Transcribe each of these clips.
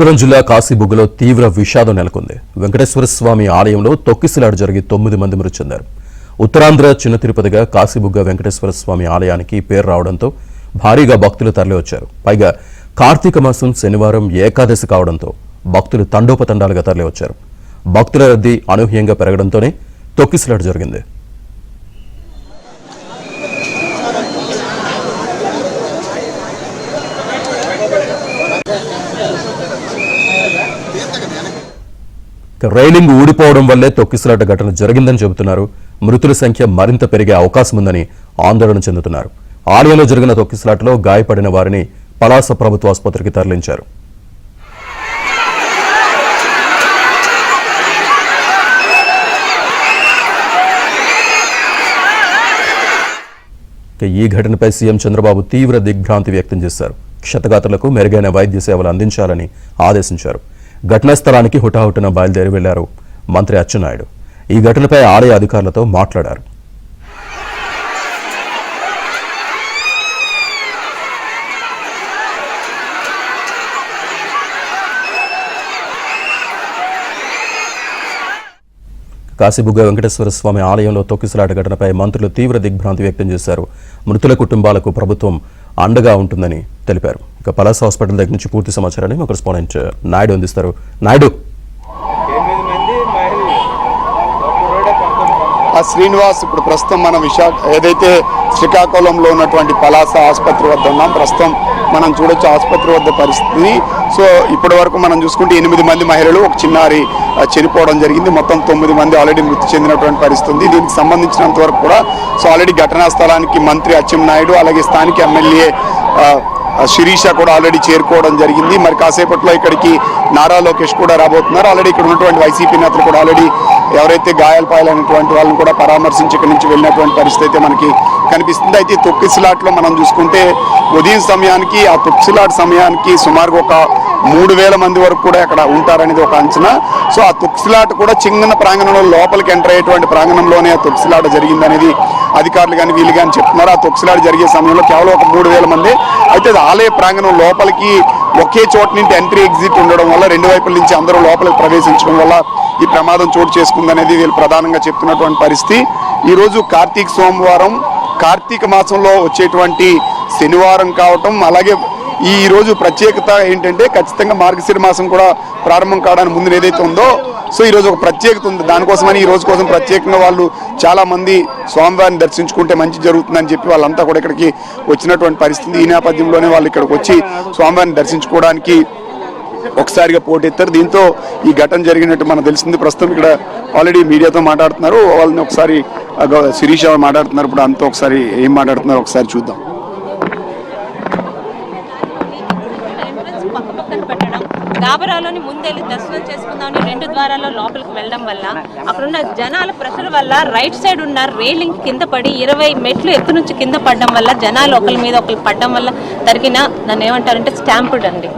అనంతపురం జిల్లా కాశీబుగ్గలో తీవ్ర విషాదం నెలకొంది. వెంకటేశ్వర స్వామి ఆలయంలో తొక్కిసలాట జరిగి 9 మంది మృతి చెందారు. ఉత్తరాంధ్ర చిన్న తిరుపతిగా కాశీబుగ్గ వెంకటేశ్వర స్వామి ఆలయానికి పేరు రావడంతో భారీగా భక్తులు తరలివచ్చారు. పైగా కార్తీక మాసం శనివారం ఏకాదశి కావడంతో భక్తులు తండోపతండాలుగా తరలివచ్చారు. భక్తుల రద్దీ అనూహ్యంగా పెరగడంతోనే తొక్కిసలాట జరిగింది. రైలింగ్ ఊడిపోవడం వల్లే తొక్కిసలాట ఘటన జరిగిందని చెబుతున్నారు. మృతుల సంఖ్య మరింత పెరిగే అవకాశం ఉందని ఆందోళన చెందుతున్నారు. ఆలయంలో జరిగిన తొక్కిసలాటలో గాయపడిన వారిని పలాస ప్రభుత్వ ఆసుపత్రికి తరలించారు. ఈ ఘటనపై సీఎం చంద్రబాబు తీవ్ర దిగ్భ్రాంతి వ్యక్తం చేశారు. క్షతగాత్రులకు మెరుగైన వైద్య సేవలు అందించాలని ఆదేశించారు. ఘటనా స్థలానికి హుటాహుటిన బయలుదేరి వెళ్లారు మంత్రి అచ్చెన్నాయుడు. ఈ ఘటనపై ఆలయ అధికారులతో మాట్లాడారు. కాశీబుగ్గ వెంకటేశ్వర స్వామి ఆలయంలో తొక్కిసలాట ఘటనపై మంత్రులు తీవ్ర దిగ్భ్రాంతి వ్యక్తం చేశారు. మృతుల కుటుంబాలకు ప్రభుత్వం అండగా ఉంటుందని తెలిపారు. ఇక పలాస హాస్పిటల్ దగ్గర నుంచి పూర్తి సమాచారాన్ని మా కరెస్పాండెంట్ నాయుడు అందిస్తారు. నాయుడు, శ్రీనివాస్, ఇప్పుడు ప్రస్తుతం మనం ఏదైతే శ్రీకాకుళంలో ఉన్నటువంటి పలాస ఆసుపత్రి వద్ద ఉన్నాం. ప్రస్తుతం మనం చూడొచ్చు ఆసుపత్రి వద్ద పరిస్థితిని. సో ఇప్పటి వరకు మనం చూసుకుంటే 8 మంది మహిళలు, ఒక చిన్నారి చనిపోవడం జరిగింది. మొత్తం 9 మంది ఆల్రెడీ మృతి చెందినటువంటి పరిస్థితి ఉంది. దీనికి సంబంధించినంత వరకు కూడా సో ఆల్రెడీ ఘటనా స్థలానికి మంత్రి అచ్చెన్నాయుడు, అలాగే స్థానిక ఎమ్మెల్యే శిరీష కూడా ఆల్రెడీ చేరుకోవడం జరిగింది. మరి కాసేపట్లో ఇక్కడికి నారా లోకేష్ కూడా రాబోతున్నారు. ఆల్రెడీ ఇక్కడ ఉన్నటువంటి వైసీపీ నేతలు కూడా ఆల్రెడీ ఎవరైతే గాయాలు పాలైనటువంటి వాళ్ళని కూడా పరామర్శించి ఇక్కడి నుంచి వెళ్ళినటువంటి పరిస్థితి అయితే మనకి కనిపిస్తుంది. అయితే తొక్కిసలాట్లో మనం చూసుకుంటే ఉదయం సమయానికి, ఆ తొక్కిసలాట సమయానికి సుమారుగా ఒక 3000 మంది వరకు కూడా అక్కడ ఉంటారనేది ఒక అంచనా. సో ఆ తొక్కిసలాట కూడా చిన్న ప్రాంగణంలో లోపలికి ఎంటర్ అయ్యేటువంటి ప్రాంగణంలోనే ఆ తొక్కిసలాట జరిగిందనేది అధికారులు కానీ వీళ్ళు కానీ చెప్తున్నారు. ఆ తొక్కిసలాట జరిగే సమయంలో కేవలం ఒక 3000 మంది. అయితే ఆలయ ప్రాంగణం లోపలికి ఒకే చోట నుంచి ఎంట్రీ ఎగ్జిట్ ఉండడం వల్ల 2 వైపుల నుంచి అందరూ లోపలికి ప్రవేశించడం వల్ల ఈ ప్రమాదం చోటు చేసుకుందనేది వీళ్ళు ప్రధానంగా చెప్తున్నటువంటి పరిస్థితి. ఈరోజు సోమవారం కార్తీక మాసంలో వచ్చేటువంటి శనివారం కావటం, అలాగే ఈ రోజు ప్రత్యేకత ఏంటంటే ఖచ్చితంగా మార్గశిర మాసం కూడా ప్రారంభం కావడానికి ముందు ఏదైతే ఉందో సో ఈరోజు ఒక ప్రత్యేకత ఉంది. దానికోసమని ఈ రోజు కోసం ప్రత్యేకంగా వాళ్ళు చాలా మంది స్వామివారిని దర్శించుకుంటే మంచి జరుగుతుందని చెప్పి వాళ్ళంతా కూడా ఇక్కడికి వచ్చినటువంటి పరిస్థితి. ఈ నేపథ్యంలోనే వాళ్ళు ఇక్కడికి వచ్చి స్వామివారిని దర్శించుకోవడానికి ఒకసారిగా పోటెత్తారు. దీంతో ఈ ఘటన జరిగినట్టు మనకు తెలిసింది. ప్రస్తుతం ఇక్కడ ఆల్రెడీ మీడియాతో మాట్లాడుతున్నారు. వాళ్ళని ఒకసారి శిరీష మాట్లాడుతున్నారు. ఇప్పుడు అంతా ఒకసారి ఏం మాట్లాడుతున్నారు ఒకసారి చూద్దాం. గాబరాలోని ముందెళ్ళి దర్శనం చేసుకుందామని 2 ద్వారాల్లో లోపలికి వెళ్ళడం వల్ల అక్కడున్న జనాల ప్రెషర్ వల్ల రైట్ సైడ్ ఉన్న రైలింగ్ కింద పడి 20 మెట్లు ఎత్తు నుంచి కింద పడడం వల్ల జనాలు ఒకరి మీద ఒకరు పడడం వల్ల జరిగిన దాన్ని ఏమంటారంటే స్టాంపుడ్ అండి.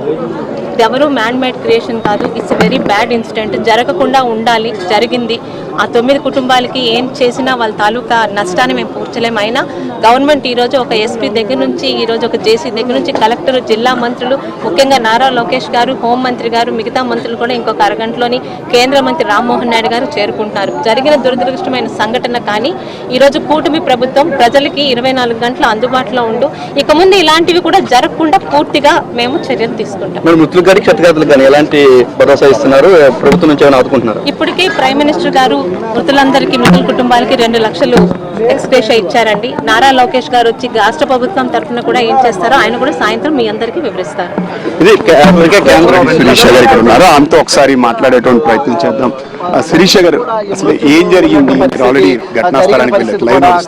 ఇది ఎవరు మ్యాన్ మేడ్ క్రియేషన్ కాదు. It's very bad incident. జరగకుండా ఉండాలి, జరిగింది. ఆ 9 కుటుంబాలకి ఏం చేసినా వాళ్ళ తాలూకా నష్టాన్ని మేము పూడ్చలేము. అయినా గవర్నమెంట్ ఈరోజు ఒక ఎస్పీ దగ్గర నుంచి, ఈరోజు ఒక జేసీ దగ్గర నుంచి కలెక్టర్, జిల్లా మంత్రులు, ముఖ్యంగా నారా లోకేష్ గారు, హోంమంత్రి గారు, మిగతా మంత్రులు కూడా ఇంకొక అరగంటలోని కేంద్ర మంత్రి రామ్మోహన్ నాయుడు గారు చేరుకుంటున్నారు. జరిగిన దురదృష్టమైన సంఘటన కానీ ఈరోజు కూటమి ప్రభుత్వం ప్రజలకి 24 గంటలు అందుబాటులో ఉంటూ ఇక ముందు ఇలాంటివి కూడా జరగకుండా పూర్తిగా మేము చర్యలు తీసుకుంటాం. ఇప్పటికే ప్రైమ్ మినిస్టర్ గారు మృతుల కుటుంబాలకి 2 లక్షలు ఎక్స్గ్రేషియా ఇచ్చారండి. నారా లోకేష్ గారు వచ్చి రాష్ట్ర ప్రభుత్వం తరఫున కూడా ఏం చేస్తారో ఆయన కూడా సాయంత్రం మీ అందరికీ వివరిస్తారు. అంతా ఒకసారి మాట్లాడేటువంటి ప్రయత్నం చేద్దాం. శిరీష గారు, అసలు ఏం జరిగింది? ఆల్రెడీ ఘటనా స్థలానికి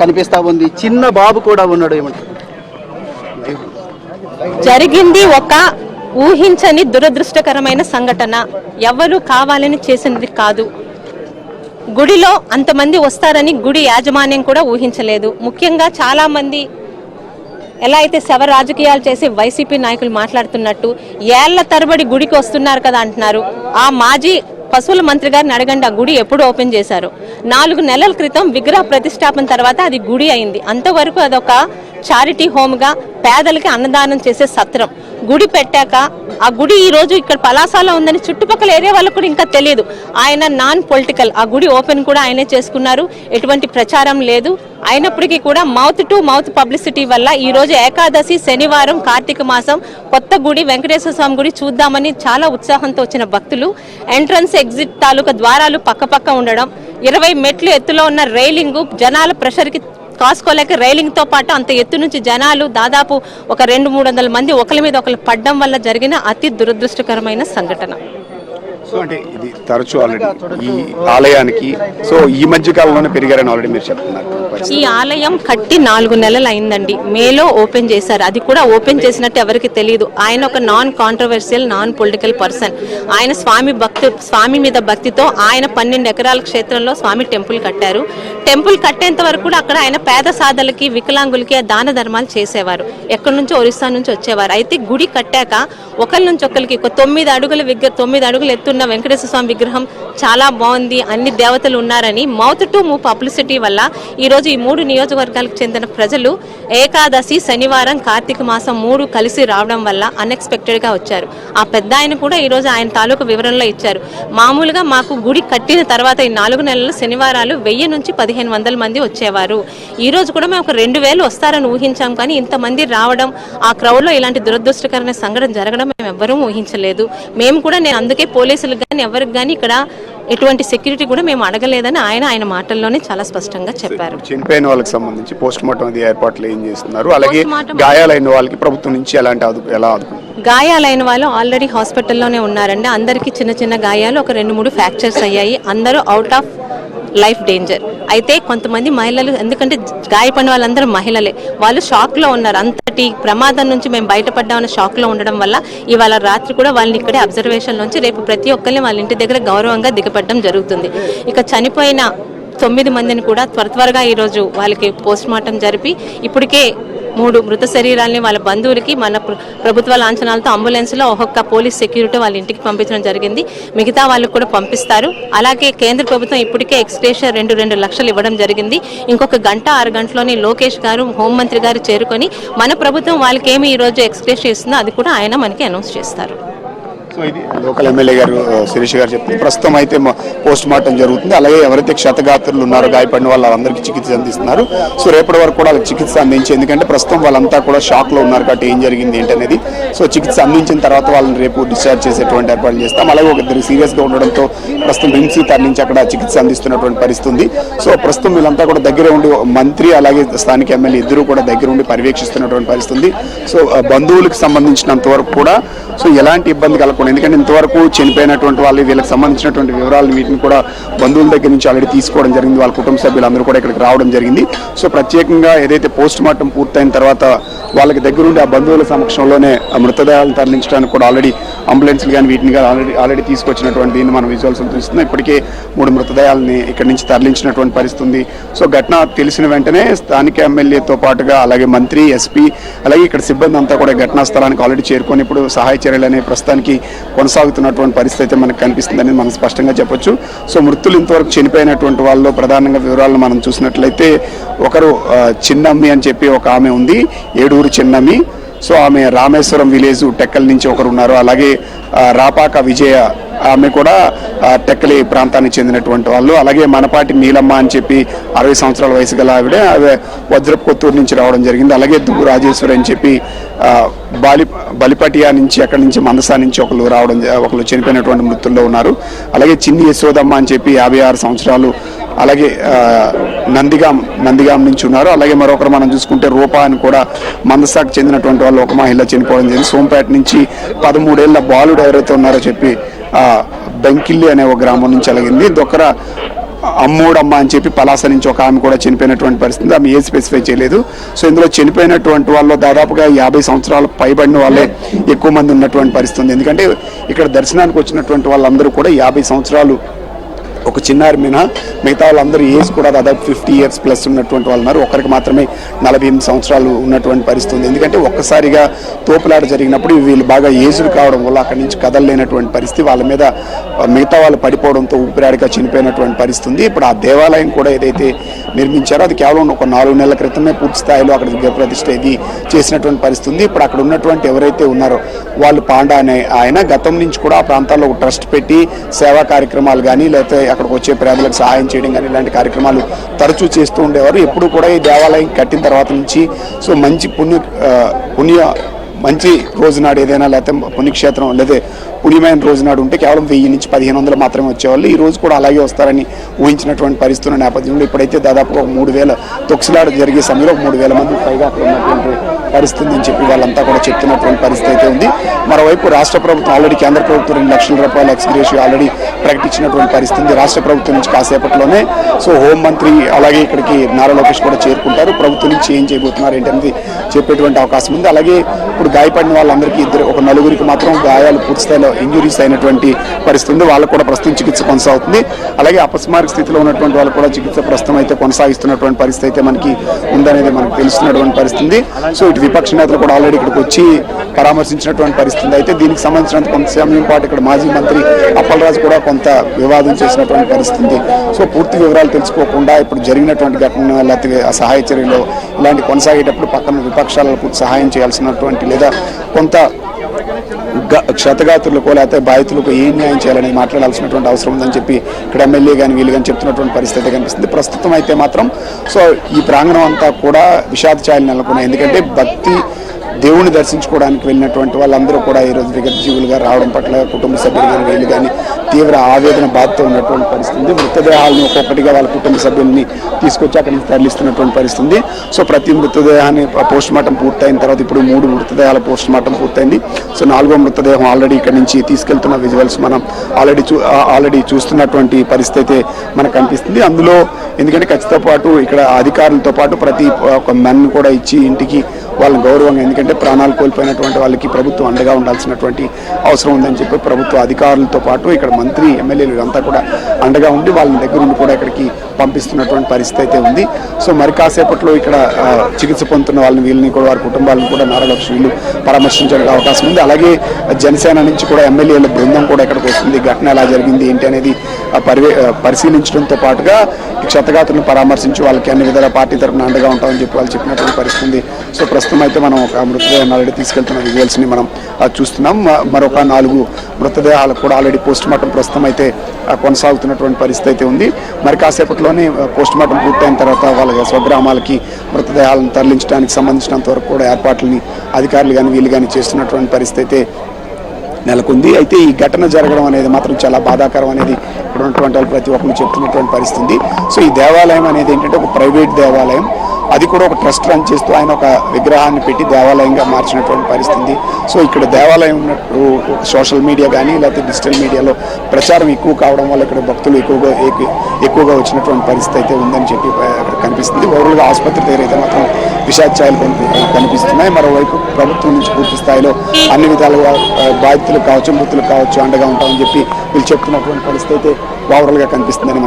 కనిపిస్తా ఉంది. చిన్న బాబు కూడా ఉన్నాడు. జరిగింది ఒక ఊహించని దురదృష్టకరమైన సంఘటన. ఎవరు కావాలని చేసినది కాదు. గుడిలో అంతమంది వస్తారని గుడి యాజమాన్యం కూడా ఊహించలేదు. ముఖ్యంగా చాలా మంది ఎలా అయితే శవ రాజకీయాలు చేసి వైసీపీ నాయకులు మాట్లాడుతున్నట్టు ఏళ్ల తరబడి గుడికి వస్తున్నారు కదా అంటున్నారు. ఆ మాజీ పశువుల మంత్రి గారిని అడగండి, ఆ గుడి ఎప్పుడు ఓపెన్ చేశారు? 4 నెలల క్రితం విగ్రహ ప్రతిష్టాపన తర్వాత అది గుడి అయింది. అంతవరకు అదొక చారిటీ హోమ్గా పేదలకి అన్నదానం చేసే సత్రం. గుడి పెట్టాక ఆ గుడి ఈ రోజు ఇక్కడ పలాసలో ఉందని చుట్టుపక్కల ఏరియా వాళ్ళకు కూడా ఇంకా తెలియదు. ఆయన నాన్ పొలిటికల్, ఆ గుడి ఓపెన్ కూడా ఆయనే చేసుకున్నారు, ఎటువంటి ప్రచారం లేదు. అయినప్పటికీ కూడా మౌత్ టు మౌత్ పబ్లిసిటీ వల్ల ఈ రోజు ఏకాదశి శనివారం కార్తీక మాసం కొత్త గుడి వెంకటేశ్వర స్వామి గుడి చూద్దామని చాలా ఉత్సాహంతో వచ్చిన భక్తులు ఎంట్రన్స్ ఎగ్జిట్ తాలూకా ద్వారాలు పక్క ఉండడం, 20 మెట్లు ఎత్తులో ఉన్న రైలింగ్ జనాల ప్రెషర్కి కాసుకోలేక రైలింగ్ తో పాటు అంత ఎత్తు నుంచి జనాలు దాదాపు ఒక 200-300 మంది ఒకరి మీద ఒకరు పడ్డం వల్ల జరిగిన అతి దురదృష్టకరమైన సంఘటన. సో అంటే ఇది తరచూ ఆల్రెడీ ఈ ఆలయానికి సో ఈ మధ్య కాలంలోనే పెరిగారని ఆల్రెడీ మీరు చెప్తున్నారు. ఈ ఆలయం కట్టి 4 నెలలు అయిందండి. మేలో ఓపెన్ చేశారు. అది కూడా ఓపెన్ చేసినట్టు ఎవరికి తెలియదు. ఆయన ఒక non controversial, non political person. ఆయన స్వామి మీద భక్తితో ఆయన 12 ఎకరాల క్షేత్రంలో స్వామి టెంపుల్ కట్టారు. టెంపుల్ కట్టేంత వరకు కూడా అక్కడ ఆయన పేద సాధలకి, వికలాంగులకి దాన ధర్మాలు చేసేవారు. ఎక్కడి నుంచో ఒరిస్సా నుంచి వచ్చేవారు. అయితే గుడి కట్టాక ఒకరి నుంచి ఒకరికి 9 అడుగులు ఎత్తున్న వెంకటేశ్వర స్వామి విగ్రహం చాలా బాగుంది, అన్ని దేవతలు ఉన్నారని మౌత్ టు మౌత్ పబ్లిసిటీ వల్ల ఈ రోజు ఈ 3 నియోజకవర్గాలకు చెందిన ప్రజలు ఏకాదశి శనివారం కార్తీక మాసం 3 కలిసి రావడం వల్ల అన్ఎక్స్పెక్టెడ్ గా వచ్చారు. ఆ పెద్ద ఆయన కూడా ఈ రోజు ఆయన తాలూకు వివరణలో ఇచ్చారు. మామూలుగా మాకు గుడి కట్టిన తర్వాత ఈ 4 నెలలు శనివారాలు 1000 నుంచి 1500 మంది వచ్చేవారు. ఈ రోజు కూడా మేము ఒక 2000 వస్తారని ఊహించాం, కానీ ఇంతమంది రావడం, ఆ క్రౌడ్ లో ఇలాంటి దురదృష్టకరమైన సంఘటన జరగడం మేము ఎవ్వరూ ఊహించలేదు. మేము కూడా నేను అందుకే పోలీసులకు కానీ ఎవరికి కానీ ఇక్కడ ఎటువంటి సెక్యూరిటీ కూడా మేము అడగలేదని ఆయన మాటల్లోనే చాలా స్పష్టంగా చెప్పారు. చనిపోయిన వాళ్ళకి సంబంధించి పోస్ట్ మార్టం అది ఏర్పాట్లు ఏం చేస్తున్నారు, అలాగే గాయాలైన వాళ్ళకి ప్రభుత్వం నుంచి ఎలా గాయాలైన వాళ్ళు ఆల్రెడీ హాస్పిటల్లోనే ఉన్నారండి. అందరికీ చిన్న గాయాలు, ఒక 2-3 ఫ్రాక్చర్స్ అయ్యాయి. అందరూ అవుట్ ఆఫ్ లైఫ్ డేంజర్. అయితే కొంతమంది మహిళలు, ఎందుకంటే గాయపడిన వాళ్ళందరూ మహిళలే, వాళ్ళు షాక్ లో ఉన్నారు. అంతటి ప్రమాదం నుంచి మేము బయటపడ్డామన్న షాక్ లో ఉండడం వల్ల ఇవాళ రాత్రి కూడా వాళ్ళని ఇక్కడే అబ్జర్వేషన్ నుంచి రేపు ప్రతి ఒక్కరిని వాళ్ళ ఇంటి దగ్గర గౌరవంగా దిగపడడం జరుగుతుంది. ఇక చనిపోయిన 9 మందిని కూడా త్వరగా ఈరోజు వాళ్ళకి పోస్ట్ మార్టం జరిపి ఇప్పటికే 3 మృత శరీరాలని వాళ్ళ బంధువులకి మన ప్రభుత్వ లాంఛనాలతో అంబులెన్స్లో ఒక్కొక్క పోలీస్ సెక్యూరిటీ వాళ్ళ ఇంటికి పంపించడం జరిగింది. మిగతా వాళ్ళకు కూడా పంపిస్తారు. అలాగే కేంద్ర ప్రభుత్వం ఇప్పటికే ఎక్స్గ్రేషియా 2 లక్షలు ఇవ్వడం జరిగింది. ఇంకొక 1-6 గంటలోనే లోకేష్ గారు, హోంమంత్రి గారు చేరుకొని మన ప్రభుత్వం వాళ్ళకి ఏమి ఈ రోజు ఎక్స్గ్రేషియా ఇస్తుందో అది కూడా ఆయన మనకి అనౌన్స్ చేస్తారు. సో ఇది లోకల్ ఎమ్మెల్యే గారు శిరీష్ గారు చెప్తుంది. ప్రస్తుతం అయితే పోస్ట్ మార్టం జరుగుతుంది. అలాగే ఎవరైతే క్షతగాత్రులు ఉన్నారో, గాయపడిన వాళ్ళందరికీ చికిత్స అందిస్తున్నారు. సో రేపటి వరకు కూడా వాళ్ళకి చికిత్స అందించి, ఎందుకంటే ప్రస్తుతం వాళ్ళంతా కూడా షాక్ లో ఉన్నారు కాబట్టి ఏం జరిగింది ఏంటనేది. సో చికిత్స అందించిన తర్వాత వాళ్ళని రేపు డిశ్చార్జ్ చేసేటువంటి ఏర్పాట్లు చేస్తాం. అలాగే ఒక 2 సీరియస్ గా ఉండడంతో ప్రస్తుతం రిమ్స్ తరలించి అక్కడ చికిత్స అందిస్తున్నటువంటి పరిస్థితి ఉంది. సో ప్రస్తుతం వీళ్ళంతా కూడా దగ్గర ఉండి, మంత్రి అలాగే స్థానిక ఎమ్మెల్యే ఇద్దరు కూడా దగ్గర ఉండి పర్యవేక్షిస్తున్నటువంటి పరిస్థితి ఉంది. సో బంధువులకు సంబంధించినంత వరకు కూడా సో ఎలాంటి ఇబ్బంది కలగకుండా, ఎందుకంటే ఇంతవరకు చనిపోయినటువంటి వాళ్ళు, వీళ్ళకి సంబంధించినటువంటి వివరాలు వీటిని కూడా బంధువుల దగ్గర నుంచి ఆల్రెడీ తీసుకోవడం జరిగింది. వాళ్ళ కుటుంబ సభ్యులందరూ కూడా ఇక్కడికి రావడం జరిగింది. సో ప్రత్యేకంగా ఏదైతే పోస్ట్ మార్టం పూర్తయిన తర్వాత వాళ్ళకి దగ్గరుండి ఆ బంధువుల సమక్షంలోనే మృతదేహాలను తరలించడానికి కూడా ఆల్రెడీ అంబులెన్స్లు కానీ వీటిని కానీ ఆల్రెడీ తీసుకొచ్చినటువంటి దీన్ని మనం విజువల్స్ చూస్తున్నాం. ఇప్పటికే 3 మృతదేహాలని ఇక్కడి నుంచి తరలించినటువంటి పరిస్థితి ఉంది. సో ఘటన తెలిసిన వెంటనే స్థానిక ఎమ్మెల్యేతో పాటుగా అలాగే మంత్రి, ఎస్పీ, అలాగే ఇక్కడ సిబ్బంది అంతా కూడా ఘటనా స్థలానికి ఆల్రెడీ చేరుకొని ఇప్పుడు సహాయ చర్యలు అనే ప్రస్తుతానికి కొనసాగుతున్నటువంటి పరిస్థితి అయితే మనకు కనిపిస్తుందని మనం స్పష్టంగా చెప్పొచ్చు. సో మృతులు ఇంతవరకు చనిపోయినటువంటి వాళ్ళు ప్రధానంగా వివరాలను మనం చూసినట్లయితే ఒకరు చిన్నమ్మి అని చెప్పి ఒక ఆమె ఉంది, ఏడూరు చిన్నమ్మి. సో ఆమె రామేశ్వరం విలేజ్ టెక్కల్ నుంచి ఒకరు ఉన్నారు. అలాగే రాపాక విజయ, ఆమె కూడా టెక్కలి ప్రాంతానికి చెందినటువంటి వాళ్ళు. అలాగే మనపాటి నీలమ్మ అని చెప్పి 60 సంవత్సరాల వయసు గల ఆవిడ వజ్రపు కొత్తూరు నుంచి రావడం జరిగింది. అలాగే దుగ్గు రాజేశ్వరి అని చెప్పి బలిపటియా నుంచి, అక్కడి నుంచి మందసా నుంచి ఒకరు చనిపోయినటువంటి మృతుల్లో ఉన్నారు. అలాగే చిన్ని యశోదమ్మ అని చెప్పి 56 సంవత్సరాలు, అలాగే నందిగాం నుంచి ఉన్నారు. అలాగే మరొకరు మనం చూసుకుంటే రూపా అని కూడా మందసాకు చెందినటువంటి వాళ్ళు ఒక మహిళ చనిపోవడం జరిగింది. సోంపేట నుంచి 13 ఏళ్ల బాలుడు ఎవరైతే ఉన్నారో చెప్పి బెంకిల్లి అనే ఒక గ్రామం నుంచి అలాగింది. దొక్కర అమ్మూడమ్మ అని చెప్పి పలాస నుంచి ఒక ఆమె కూడా చనిపోయినటువంటి పరిస్థితి. ఆమె ఏ స్పెసిఫై చేయలేదు. సో ఇందులో చనిపోయినటువంటి వాళ్ళు దాదాపుగా 50 సంవత్సరాలు పైబడిన వాళ్ళే ఎక్కువ మంది ఉన్నటువంటి పరిస్థితి ఉంది. ఎందుకంటే ఇక్కడ దర్శనానికి వచ్చినటువంటి వాళ్ళందరూ కూడా 50 సంవత్సరాలు, ఒక చిన్నారి మిగతా వాళ్ళందరూ ఏజ్ కూడా దాదాపు 50 ఇయర్స్ ప్లస్ ఉన్నటువంటి వాళ్ళు ఉన్నారు. ఒకరికి మాత్రమే 48 సంవత్సరాలు ఉన్నటువంటి పరిస్థితి ఉంది. ఎందుకంటే ఒక్కసారిగా తోపులాట జరిగినప్పుడు వీళ్ళు బాగా ఏజ్డ్ కావడం వల్ల అక్కడి నుంచి కదలలేనటువంటి పరిస్థితి, వాళ్ళ మీద మిగతా వాళ్ళు పడిపోవడంతో ఊపిరాడిగా చనిపోయినటువంటి పరిస్థితి ఉంది. ఇప్పుడు ఆ దేవాలయం కూడా ఏదైతే నిర్మించారు. అది కేవలం ఒక 4 నెలల క్రితమే పూర్తి స్థాయిలో అక్కడ విగ్రహ ప్రతిష్ఠ ఇది చేసినటువంటి పరిస్థితి ఉంది. ఇప్పుడు అక్కడ ఉన్నటువంటి ఎవరైతే ఉన్నారో వాళ్ళు పాండా అనే ఆయన గతం నుంచి కూడా ఆ ప్రాంతాల్లో ఒక ట్రస్ట్ పెట్టి సేవా కార్యక్రమాలు కానీ లేకపోతే అక్కడికి వచ్చే పేదలకు సహాయం చేయడం కానీ ఇలాంటి కార్యక్రమాలు తరచూ చేస్తూ ఉండేవారు. ఎప్పుడు కూడా ఈ దేవాలయం కట్టిన తర్వాత నుంచి సో మంచి మంచి రోజునాడు ఏదైనా లేకపోతే పుణ్యక్షేత్రం లేదా పుణ్యమైన రోజునాడు ఉంటే కేవలం 1000 నుంచి 1500 మాత్రమే వచ్చేవాళ్ళు. ఈ రోజు కూడా అలాగే వస్తారని ఊహించినటువంటి పరిస్థితుల నేపథ్యంలో ఇప్పుడైతే దాదాపుగా 3000 తొక్కిసలాట జరిగే సమయంలో 3000 మంది పైగా అక్కడ ఉన్నటువంటి పరిస్థితి అని చెప్పి వాళ్ళంతా కూడా చెప్తున్నటువంటి పరిస్థితి అయితే ఉంది. మరోవైపు రాష్ట్ర ప్రభుత్వం ఆల్రెడీ కేంద్ర ప్రభుత్వం 2 లక్షల రూపాయల ఎక్స్గ్రేషియో ఆల్రెడీ ప్రకటించినటువంటి పరిస్థితి. రాష్ట్ర ప్రభుత్వం నుంచి కాసేపట్లోనే సో హోంమంత్రి అలాగే ఇక్కడికి నారా లోకేష్ కూడా చేరుకుంటారు. ప్రభుత్వం నుంచి ఏం చేయబోతున్నారు ఏంటనేది చెప్పేటువంటి అవకాశం ఉంది. అలాగే ఇప్పుడు గాయపడిన వాళ్ళందరికీ ఒక 4గురికి మాత్రం గాయాలు పూర్తి స్థాయిలో ఇంజురీస్ అయినటువంటి పరిస్థితి ఉంది. వాళ్ళకు కూడా ప్రస్తుతం చికిత్స కొనసాగుతుంది. అలాగే అపస్మారక స్థితిలో ఉన్నటువంటి వాళ్ళు కూడా చికిత్స ప్రస్తుతం అయితే కొనసాగిస్తున్నటువంటి పరిస్థితి అయితే మనకి ఉందనేది మనకు తెలుస్తున్నటువంటి పరిస్థితి. సో ఇటు విపక్ష నేతలు కూడా ఆల్రెడీ ఇక్కడికి వచ్చి పరామర్శించినటువంటి పరిస్థితి అయితే దీనికి సంబంధించినంత కొంత సమయం పాటు ఇక్కడ మాజీ మంత్రి అప్పలరాజు కూడా కొంత వివాదం చేసినటువంటి పరిస్థితి. సో పూర్తి వివరాలు తెలుసుకోకుండా ఇప్పుడు జరిగినటువంటి ఘటన లేకపోతే సహాయ చర్యలు ఇలాంటి కొనసాగేటప్పుడు పక్కన విపక్షాలకు సహాయం చేయాల్సినటువంటి లేదా కొంత క్షతగాతులకు లేకపోతే బాధితులకు ఏ న్యాయం చేయాలని మాట్లాడాల్సినటువంటి అవసరం ఉందని చెప్పి ఇక్కడ ఎమ్మెల్యే కానీ వీళ్ళు కానీ చెప్తున్నటువంటి పరిస్థితి కనిపిస్తుంది. ప్రస్తుతం అయితే మాత్రం సో ఈ ప్రాంగణం అంతా కూడా విషాద ఛాయలు నెలకొన్నాయి. ఎందుకంటే భక్తి దేవుణ్ణి దర్శించుకోవడానికి వెళ్ళినటువంటి వాళ్ళందరూ కూడా ఈరోజు విగతజీవులుగా రావడం పట్ల కుటుంబ సభ్యులు కానీ వీళ్ళు కానీ తీవ్ర ఆవేదన బాధతో ఉన్నటువంటి పరిస్థితి. మృతదేహాలను ఒక్కొక్కటిగా వాళ్ళ కుటుంబ సభ్యుల్ని తీసుకొచ్చి అక్కడి నుంచి తరలిస్తున్నటువంటి పరిస్థితి. సో ప్రతి మృతదేహాన్ని పోస్ట్ మార్టం పూర్తయిన తర్వాత ఇప్పుడు 3 మృతదేహాల పోస్ట్ మార్టం పూర్తయింది. సో 4వ మృతదేహం ఆల్రెడీ ఇక్కడ నుంచి తీసుకెళ్తున్న విజువల్స్ మనం ఆల్రెడీ చూస్తున్నటువంటి పరిస్థితి అయితే మనకు కనిపిస్తుంది. అందులో ఎందుకంటే ఖచ్చితంగా పాటు ఇక్కడ అధికారులతో పాటు ప్రతి ఒక మెన్ కూడా ఇచ్చి ఇంటికి వాళ్ళని గౌరవంగా, ఎందుకంటే ప్రాణాలు కోల్పోయినటువంటి వాళ్ళకి ప్రభుత్వం అండగా ఉండాల్సినటువంటి అవసరం ఉందని చెప్పి ప్రభుత్వ అధికారులతో పాటు ఇక్కడ మంత్రి ఎమ్మెల్యేలు అంతా కూడా అండగా ఉండి వాళ్ళ దగ్గర ఉండి కూడా ఇక్కడికి పంపిస్తున్నటువంటి పరిస్థితి అయితే ఉంది. సో మరి కాసేపట్లో ఇక్కడ చికిత్స పొందుతున్న వాళ్ళని వీళ్ళని కూడా వారి కుటుంబాలను కూడా నారా లోకేష్ వీళ్ళు పరామర్శించడానికి అవకాశం ఉంది. అలాగే జనసేన నుంచి కూడా ఎమ్మెల్యేల బృందం కూడా ఇక్కడికి వస్తుంది. ఘటన ఎలా జరిగింది ఏంటి అనేది పరిశీలించడంతో పాటుగా క్షతగాతులను పరామర్శించి వాళ్ళకి అన్ని విధాల పార్టీ తరఫున అండగా ఉంటామని చెప్పి వాళ్ళు చెప్పినటువంటి పరిస్థితి. సో ప్రస్తుతం అయితే మనం ఒక మృతదేహాన్ని ఆల్రెడీ తీసుకెళ్తున్న విజువల్స్ని మనం చూస్తున్నాం. మరొక 4 మృతదేహాలకు కూడా ఆల్రెడీ పోస్ట్ మార్టం ప్రస్తుతం అయితే కొనసాగుతున్నటువంటి పరిస్థితి అయితే ఉంది. మరి కాసేపట్లోనే పోస్ట్ మార్టం పూర్తయిన తర్వాత వాళ్ళ స్వగ్రామాలకి మృతదేహాలను తరలించడానికి సంబంధించినంత వరకు కూడా ఏర్పాట్లని అధికారులు కానీ వీళ్ళు కానీ చేస్తున్నటువంటి పరిస్థితి అయితే నెలకొంది. అయితే ఈ ఘటన జరగడం అనేది మాత్రం చాలా బాధాకరం అనేది ఇక్కడ ఉన్నటువంటి వాళ్ళు ప్రతి ఒక్కరు చెప్తున్నటువంటి పరిస్థితి. సో ఈ దేవాలయం అనేది ఏంటంటే ఒక ప్రైవేట్ దేవాలయం, అది కూడా ఒక ట్రస్ట్ రన్ చేస్తూ ఆయన ఒక విగ్రహాన్ని పెట్టి దేవాలయంగా మార్చినటువంటి పరిస్థితి. సో ఇక్కడ దేవాలయం ఉన్నట్టు సోషల్ మీడియా కానీ లేకపోతే డిజిటల్ మీడియాలో ప్రచారం ఎక్కువ కావడం వల్ల ఇక్కడ భక్తులు ఎక్కువగా వచ్చినటువంటి పరిస్థితి అయితే ఉందని చెప్పి కనిపిస్తుంది. ఓవరాల్గా ఆసుపత్రి దగ్గర అయితే మాత్రం విషాద ఛాయలు కనిపిస్తున్నాయి. మరోవైపు ప్రభుత్వం నుంచి పూర్తి స్థాయిలో అన్ని విధాలుగా బాధితులకు కావచ్చు మృతులకు కావచ్చు అండగా ఉంటామని చెప్పి వీళ్ళు చెప్తున్నటువంటి పరిస్థితి అయితే ఓవరాల్గా కనిపిస్తుందని